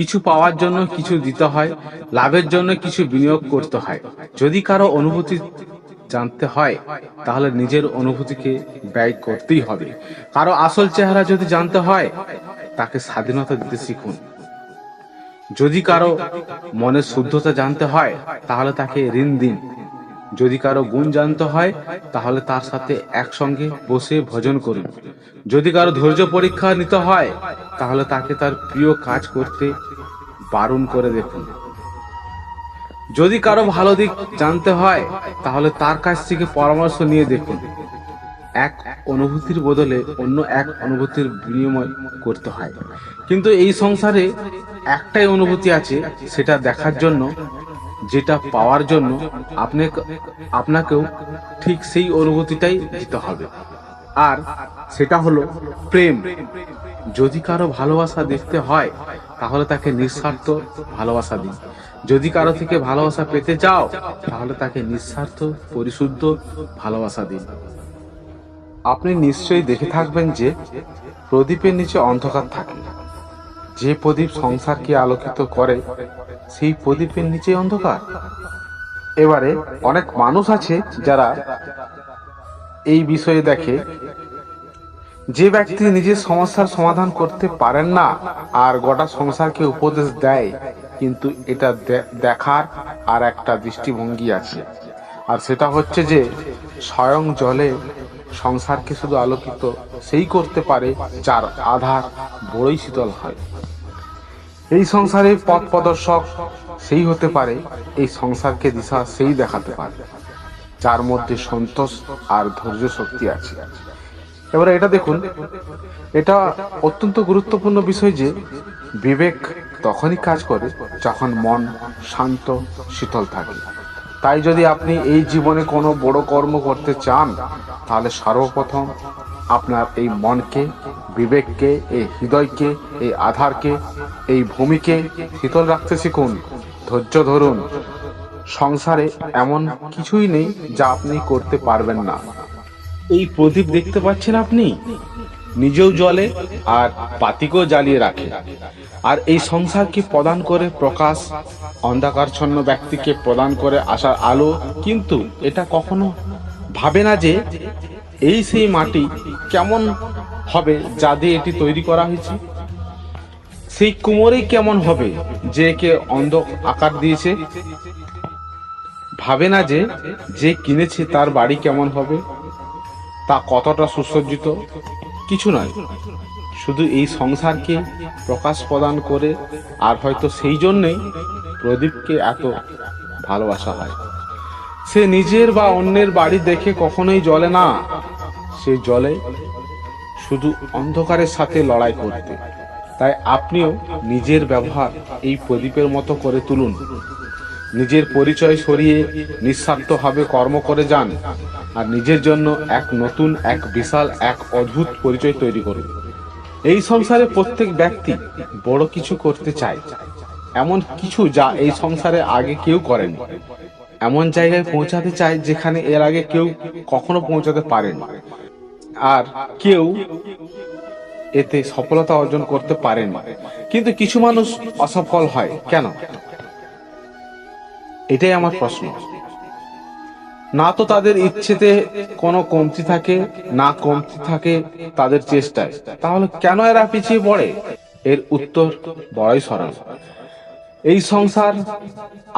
কিছু পাওয়ার জন্য কিছু দিতে হয়, লাভের জন্য কিছু বিনিয়োগ করতে হয়। যদি কারো অনুভূতি জানতে হয় তাহলে নিজের অনুভূতিকে ব্যয় করতেই হবে। কারো আসল চেহারা যদি জানতে হয় তাকে স্বাধীনতা দিতে শিখুন। যদি কারো মনের শুদ্ধতা জানতে হয় তাহলে তাকে ঋণ দিন। যদি কারো গুণ জানতে হয় তাহলে তার সাথে একসঙ্গে বসে ভজন করুন। যদি কারো ধৈর্য পরীক্ষা নিতে হয় তাহলে তাকে তার প্রিয় কাজ করতে বারণ করে দেখুন। যদি কারো ভালো দিক জানতে হয় তাহলে তার কাছ থেকে পরামর্শ নিয়ে দেখুন। এক অনুভূতির বদলে অন্য এক অনুভূতির বিনিময় করতে হয়, কিন্তু এই সংসারে একটাই অনুভূতি আছে, সেটা দেখার জন্য, যেটা পাওয়ার জন্য আপনাকেও ঠিক সেই অনুভূতিটাই দিতে হবে। আর সেটা হলো প্রেম। যদি কারো ভালোবাসা দেখতে হয় তাহলে তাকে নিঃস্বার্থ ভালোবাসা দিন। যদি কারো থেকে ভালোবাসা পেতে চাও তাহলে তাকে নিঃস্বার্থ পরিশুদ্ধ ভালোবাসা দিন। আপনি নিশ্চয়ই দেখে থাকবেন যে প্রদীপের নিচে অন্ধকার থাকে। যে প্রদীপ সংসারকে আলোকিত করে সেই প্রদীপের নিচে অন্ধকার। এবারে অনেক মানুষ আছে যারা এই বিষয়ে দেখে, যে ব্যক্তি নিজের সমস্যার সমাধান করতে পারেন না আর গোটা সংসারকে উপদেশ দেয়, কিন্তু এটা দেখার আর একটা দৃষ্টিভঙ্গি আছে, আর সেটা হচ্ছে যে স্বয়ং জলে সংসারকে শুধু আলোকিত সেই করতে পারে যার আধার বড়ই শীতল হয়। এই সংসারে পথ প্রদর্শক সেই হতে পারে, এই সংসারকে দিশা সেই দেখাতে পারে যার মধ্যে সন্তোষ আর ধৈর্য শক্তি আছে। এবারে এটা দেখুন, এটা অত্যন্ত গুরুত্বপূর্ণ বিষয় যে বিবেক তখনই কাজ করে যখন মন শান্ত শীতল থাকে। তাই যদি আপনি এই জীবনে কোনো বড় কর্ম করতে চান তাহলে সর্বপ্রথম আপনার এই মনকে, বিবেককে, এই হৃদয়কে, এই আধারকে, এই ভূমিকে শীতল রাখতে শিখুন। ধৈর্য ধরুন। সংসারে এমন কিছুই নেই যা আপনি করতে পারবেন না। এই প্রদীপ দেখতে পাচ্ছেন আপনি, নিজেও জ্বলে আর বাতিকেও জ্বালিয়ে রাখে, আর এই সংসারকে প্রদান করে প্রকাশ, অন্ধকারচ্ছন্ন ব্যক্তিকে প্রদান করে আসার আলো। কিন্তু এটা কখনো ভাবে না যে এই সেই মাটি কেমন হবে যা দিয়ে এটি তৈরি করা হয়েছে, সেই কুমোরই কেমন হবে যে একে অন্ধ আকার দিয়েছে। ভাবে না যে যে কিনেছে তার বাড়ি কেমন হবে, তা কতটা সুসজ্জিত। কিছু নয়, শুধু এই সংসারকে প্রকাশ প্রদান করে। আর হয়তো সেই জন্যই প্রদীপকে এত ভালোবাসা হয়। সে নিজের বা অন্যের বাড়ি দেখে কখনোই জ্বলে না, সে জ্বলে শুধু অন্ধকারের সাথে লড়াই করতে। তাই আপনিও নিজের ব্যবহার এই প্রদীপের মতো করে তুলুন। নিজের পরিচয় সরিয়ে নিঃস্বার্থভাবে কর্ম করে যান, আর নিজের জন্য এক নতুন, এক বিশাল, এক অদ্ভুত পরিচয় তৈরি করুন। এই সংসারে প্রত্যেক ব্যক্তি বড় কিছু করতে চায়, এমন কিছু যা এই সংসারে আগে কেউ করেনি। এমন জায়গায় পৌঁছাতে চায় যেখানে এর আগে কেউ কখনো পৌঁছাতে পারেনি, আর কেউ এতে সফলতা অর্জন করতে পারেনি। কিন্তু কিছু মানুষ অসফল হয় কেন? এটাই আমার প্রশ্ন। না তো তাদের ইচ্ছেতে কোনো কমতি থাকে, না কমতি থাকে তাদের চেষ্টায়। তাহলে কেন এরা পিছিয়ে পড়ে? এর উত্তর বড়ই সরল। এই সংসার,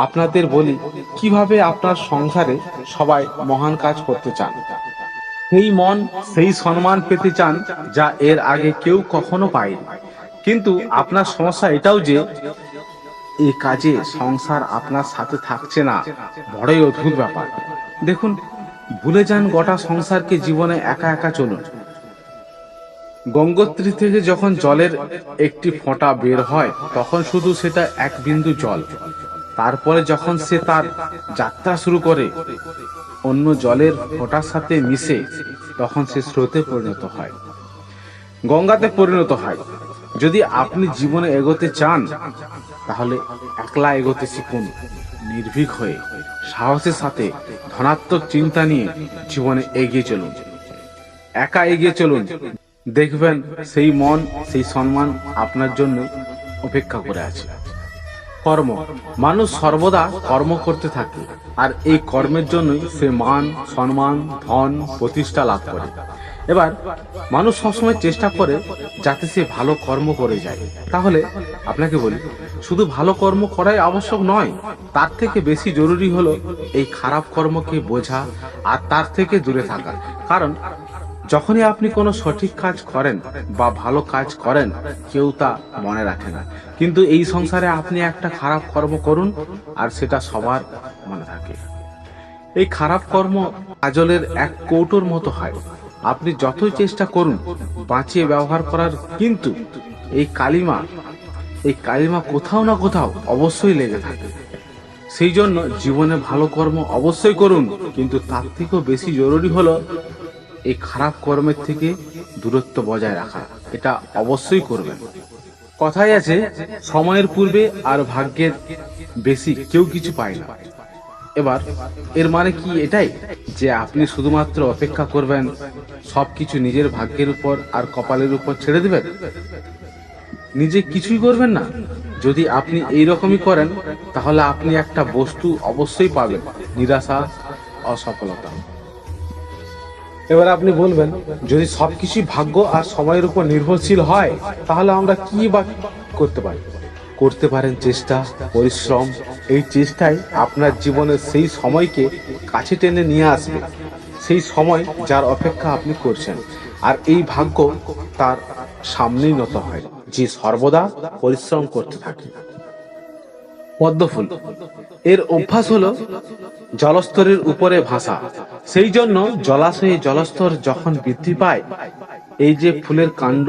আপনাদের বলি কিভাবে আপনার সংসারে সবাই মহান কাজ করতে চান, সেই মন, সেই সম্মান পেতে চান যা এর আগে কেউ কখনো পায়নি। কিন্তু আপনার সমস্যা এটাও যে এই কাজে সংসার আপনার সাথে থাকছে না। বড়ই অদ্ভুত ব্যাপার। দেখুন, ভুলে যান গোটা সংসারকে, জীবনে একা একা চলুন। গঙ্গোত্রী থেকে যখন জলের একটি ফোঁটা বের হয় তখন শুধু সেটা এক বিন্দু জল। তারপরে যখন সে তার যাত্রা শুরু করে অন্য জলের ফোঁটার সাথে মিশে, তখন সে স্রোতে পরিণত হয়, গঙ্গাতে পরিণত হয়। যদি আপনি জীবনে এগোতে চান তাহলে একলা এগোতে শিখুন। নির্ভীক হয়ে, সাহসের সাথে, ধনাত্মক চিন্তা নিয়ে জীবনে এগিয়ে চলুন। একা এগিয়ে চলুন। দেখবেন সেই মন, সেই সম্মান আপনার জন্য অপেক্ষা করে আছে। কর্ম, মানুষ সর্বদা কর্ম করতে থাকে, আর এই কর্মের জন্যই সে মান, সম্মান, ধন, প্রতিষ্ঠা লাভ করে। এবার মানুষ সবসময় চেষ্টা করে যাতে সে ভালো কর্ম করে যায়। তাহলে আপনাকে বলি, শুধু ভালো কর্ম করাই আবশ্যক নয়, তার থেকে বেশি জরুরি হলো এই খারাপ কর্মকে বোঝা আর তার থেকে দূরে থাকা। কারণ যখনই আপনি কোনো সঠিক কাজ করেন বা ভালো কাজ করেন, কেউ তা মনে রাখে না, কিন্তু এই সংসারে আপনি একটা খারাপ কর্ম করুন আর সেটা সবার মনে থাকে। এই খারাপ কর্ম কাজলের এক কৌটোর মতো হয়, আপনি যতই চেষ্টা করুন বাঁচিয়ে ব্যবহার করার, কিন্তু এই কালিমা কোথাও না কোথাও অবশ্যই লেগে থাকে। সেই জন্য জীবনে ভালো কর্ম অবশ্যই করুন, কিন্তু তার থেকেও বেশি জরুরি হলো এই খারাপ কর্মের থেকে দূরত্ব বজায় রাখা। এটা অবশ্যই করবেন। কথাই আছে, সময়ের পূর্বে আর ভাগ্যের বেশি কেউ কিছু পায় না। এবার এর মানে কি এটাই যে আপনি শুধুমাত্র অপেক্ষা করবেন, সবকিছু নিজের ভাগ্যের উপর আর কপালের উপর ছেড়ে দেবেন, নিজে কিছুই করবেন না? যদি আপনি এই রকমই করেন, তাহলে আপনি একটা বস্তু অবশ্যই পাবেন, নিরাশা, অসফলতা। এবার আপনি বলবেন, যদি সবকিছু ভাগ্য আর সময়ের উপর নির্ভরশীল হয়, তাহলে আমরা কি বা করতে পারি? করতে পারেন চেষ্টা, পরিশ্রম। এই চেষ্টাই আপনার জীবনের সেই সময়কে কাছে টেনে নিয়ে আসবে, সেই সময় যার অপেক্ষা আপনি করছেন। আর এই ভাগ্য তার সামনেই নত হয় যে সর্বদা পরিশ্রম করতে থাকে। পদ্মফুল, এর অভ্যাস হলো জলস্তরের উপরে ভাসা। সেই জন্য জলাশয়ে জলস্তর যখন বৃদ্ধি পায়, এই যে ফুলের কাণ্ড,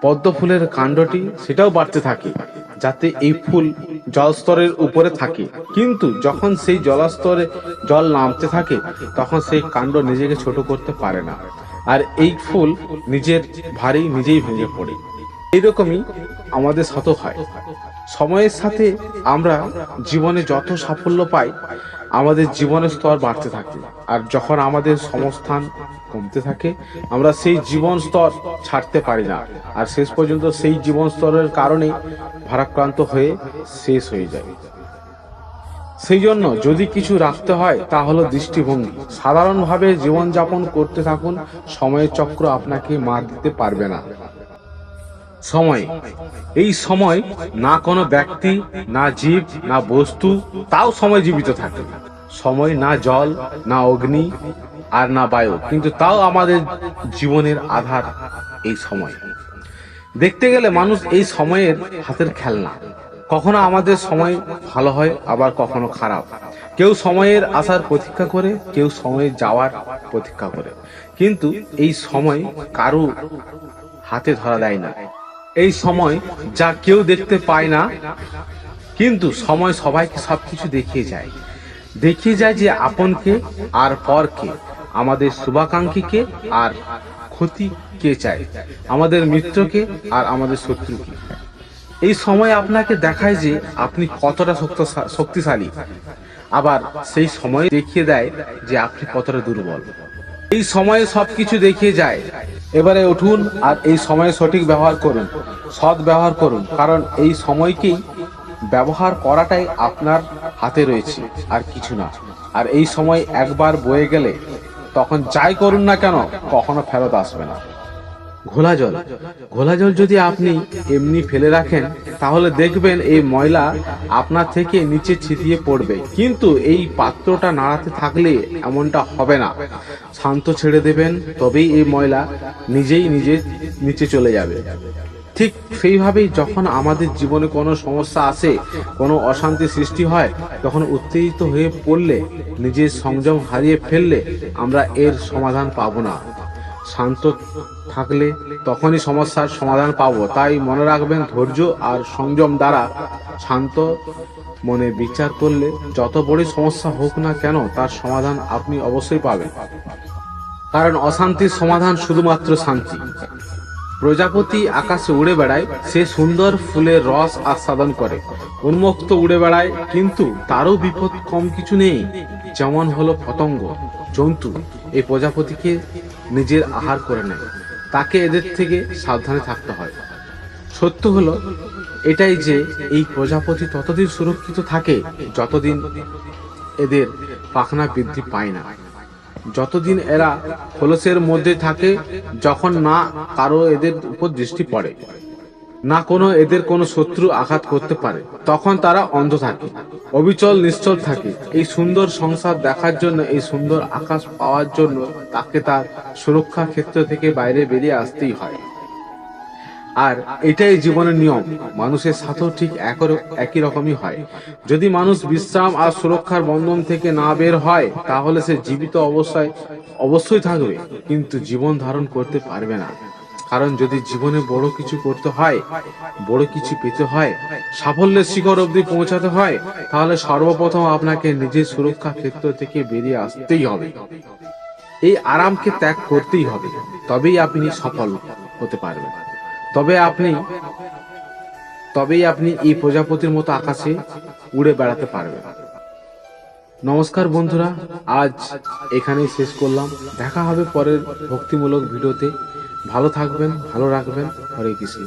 পদ্ম ফুলের কাণ্ডটি সেটাও বাড়তে থাকে, যাতে এই ফুল জলস্তরের উপরে থাকে। কিন্তু যখন সেই জলস্তরে জল নামতে থাকে, তখন সেই কাণ্ড নিজেকে ছোট করতে পারে না, আর এই ফুল নিজের ভারী নিজেই ভেঙে পড়ে। এইরকমই আমাদের সাথে হয়। সময়ের সাথে আমরা জীবনে যত সাফল্য পাই, আমাদের জীবনের স্তর বাড়তে থাকে, আর যখন আমাদের সমস্থান কমতে থাকে, আমরা সেই জীবন স্তর ছাড়তে পারি না, আর শেষ পর্যন্ত সেই জীবন স্তরের কারণে ভারাক্রান্ত হয়ে শেষ হয়ে যায়। সেই জন্য যদি কিছু রাখতে হয়, তা হলো দৃষ্টিভঙ্গি। সাধারণভাবে জীবনযাপন করতে থাকুন, সময়ের চক্র আপনাকে মার দিতে পারবে না। সময়, এই সময় না কোনো ব্যক্তি, না জীব, না বস্তু, তাও সময় জীবিত থাকে। সময় না জল, না অগ্নি, আর না বায়ু, কিন্তু তাও আমাদের জীবনের আধার এই সময়। দেখতে গেলে মানুষ এই সময়ের হাতের খেলনা। কখনো আমাদের সময় ভালো হয়, আবার কখনো খারাপ। কেউ সময়ের আসার প্রতীক্ষা করে, কেউ সময়ের যাওয়ার প্রতীক্ষা করে, কিন্তু এই সময় কারো হাতে ধরা দেয় না। এই সময় যা কেউ দেখতে পায় না, কিন্তু সময় সবাইকে সবকিছু দেখিয়ে যায় যে আপনকে আর পরকে, আমাদের শুভাকাঙ্ক্ষীকে আর ক্ষতি কে চায়, আমাদের মিত্রকে আর আমাদের শত্রুকে। এই সময় আপনাকে দেখায় যে আপনি কতটা শক্তিশালী, আবার সেই সময় দেখিয়ে দেয় যে আপনি কতটা দুর্বল। এই সময়ে সবকিছু দেখিয়ে যায়। এবারে উঠুন আর এই সময়ে সঠিক ব্যবহার করুন, সৎ ব্যবহার করুন, কারণ এই সময়কেই ব্যবহার করাটাই আপনার হাতে রয়েছে, আর কিছু না। আর এই সময় একবার বয়ে গেলে তখন যাই করুন না কেন, কখনো ফেরত আসবে না। ঘোলা জল যদি আপনি এমনি ফেলে রাখেন, তাহলে দেখবেন এই ময়লা আপনার থেকে নিচে ছিটিয়ে পড়বে, কিন্তু এই পাত্রটা নাড়াতে থাকলে এমনটা হবে না। শান্ত ছেড়ে দেবেন, তবেই এই ময়লা নিজেই নিচে চলে যাবে। ঠিক সেইভাবেই যখন আমাদের জীবনে কোনো সমস্যা আসে, কোনো অশান্তি সৃষ্টি হয়, তখন উত্তেজিত হয়ে পড়লে, নিজের সংযম হারিয়ে ফেললে আমরা এর সমাধান পাবো না। শান্ত থাকলে তখনই সমস্যার সমাধান পাবো। তাই মনে রাখবেন, ধৈর্য আর সংযম দ্বারা শান্ত মনে বিচার করলে যত বড় সমস্যা হোক না কেন, তার সমাধান আপনি অবশ্যই পাবেন। কারণ অশান্তির সমাধান শুধুমাত্র শান্তি। প্রজাপতি আকাশে উড়ে বেড়ায়, সে সুন্দর ফুলের রস আস্বাদন করে। উন্মুক্ত উড়ে বেড়ায়, কিন্তু তারও বিপদ কম কিছু নেই। যেমন হলো পতঙ্গ, জন্তু এই প্রজাপতিকে নিজের আহার করে নেয়, তাকে এদের থেকে সাবধানে থাকতে হয়। সত্য হলো এটাই যে এই প্রজাপতি ততদিন সুরক্ষিত থাকে যতদিন এদের পাখনা বৃদ্ধি পায় না, যতদিন এরা খোলসের মধ্যে থাকে, যখন না কারো এদের উপর দৃষ্টি পড়ে, না কোনো এদের কোনো শত্রু আঘাত করতে পারে, তখন তারা অন্ধ থাকে, অবিচল নিশ্চল থাকে। এই সুন্দর সংসার দেখার জন্য, এই সুন্দর আকাশ পাওয়ার জন্য তাকে তার সুরক্ষা ক্ষেত্র থেকে বাইরে বেরিয়ে আসতেই হয়। আর এটাই জীবনের নিয়ম, মানুষের সাথেও ঠিক একই রকমই হয়। যদি মানুষ বিশ্রাম আর সুরক্ষার বন্ধন থেকে না বের হয়, তাহলে সে জীবিত অবশ্যই থাকবে, কিন্তু জীবন ধারণ করতে পারবে না। কারণ যদি জীবনে বড় কিছু করতে হয়, বড় কিছু পেতে হয়, সাফল্যের শিখর অবধি পৌঁছাতে হয়, তাহলে সর্বপ্রথম আপনাকে নিজের সুরক্ষা ক্ষেত্র থেকে বেরিয়ে আসতেই হবে। এই আরামকে ত্যাগ করতেই হবে, তবেই আপনি সফল হতে পারবেন। তবেই আপনি এই প্রজাপতির মতো আকাশে উড়ে বেড়াতে পারবেন। নমস্কার বন্ধুরা, আজ এখানেই শেষ করলাম। দেখা হবে পরের ভক্তিমূলক ভিডিওতে। ভালো থাকবেন, ভালো রাখবেন। হরে কৃষ্ণ।